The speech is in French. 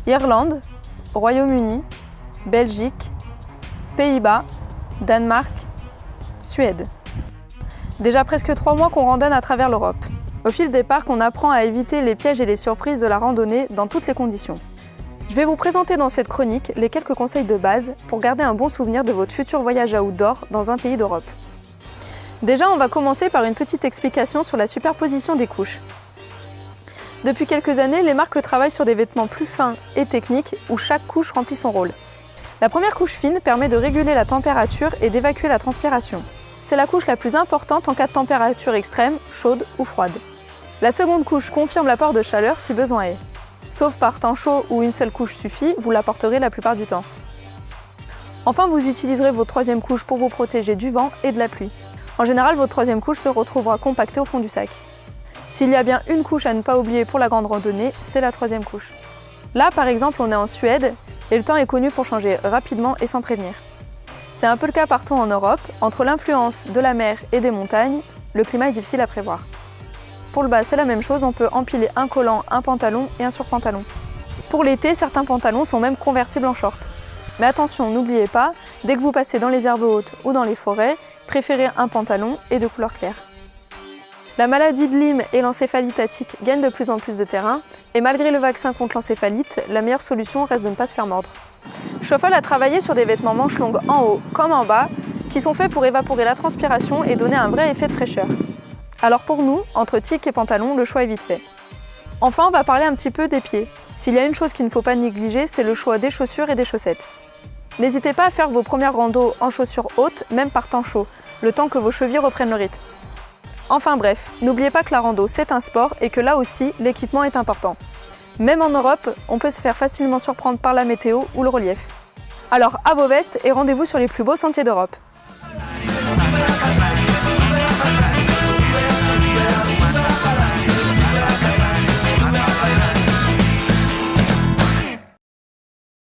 Irlande, Royaume-Uni, Belgique, Pays-Bas, Danemark, Suède. Déjà presque 3 mois qu'on randonne à travers l'Europe. Au fil des parcs, on apprend à éviter les pièges et les surprises de la randonnée dans toutes les conditions. Je vais vous présenter dans cette chronique les quelques conseils de base pour garder un bon souvenir de votre futur voyage outdoor dans un pays d'Europe. Déjà, on va commencer par une petite explication sur la superposition des couches. Depuis quelques années, les marques travaillent sur des vêtements plus fins et techniques où chaque couche remplit son rôle. La première couche fine permet de réguler la température et d'évacuer la transpiration. C'est la couche la plus importante en cas de température extrême, chaude ou froide. La seconde couche confirme l'apport de chaleur si besoin est. Sauf par temps chaud où une seule couche suffit, vous l'apporterez la plupart du temps. Enfin, vous utiliserez votre troisième couche pour vous protéger du vent et de la pluie. En général, votre troisième couche se retrouvera compactée au fond du sac. S'il y a bien une couche à ne pas oublier pour la grande randonnée, c'est la troisième couche. Là, par exemple, on est en Suède et le temps est connu pour changer rapidement et sans prévenir. C'est un peu le cas partout en Europe. Entre l'influence de la mer et des montagnes, le climat est difficile à prévoir. Pour le bas, c'est la même chose, on peut empiler un collant, un pantalon et un surpantalon. Pour l'été, certains pantalons sont même convertibles en short. Mais attention, n'oubliez pas, dès que vous passez dans les herbes hautes ou dans les forêts, préférez un pantalon et de couleur claire. La maladie de Lyme et l'encéphalite attique gagnent de plus en plus de terrain, et malgré le vaccin contre l'encéphalite, la meilleure solution reste de ne pas se faire mordre. Schoeffel a travaillé sur des vêtements manches longues en haut comme en bas, qui sont faits pour évaporer la transpiration et donner un vrai effet de fraîcheur. Alors pour nous, entre tic et pantalon, le choix est vite fait. Enfin, on va parler un petit peu des pieds. S'il y a une chose qu'il ne faut pas négliger, c'est le choix des chaussures et des chaussettes. N'hésitez pas à faire vos premières randos en chaussures hautes, même par temps chaud, le temps que vos chevilles reprennent le rythme. Enfin bref, n'oubliez pas que la rando c'est un sport et que là aussi, l'équipement est important. Même en Europe, on peut se faire facilement surprendre par la météo ou le relief. Alors à vos vestes et rendez-vous sur les plus beaux sentiers d'Europe.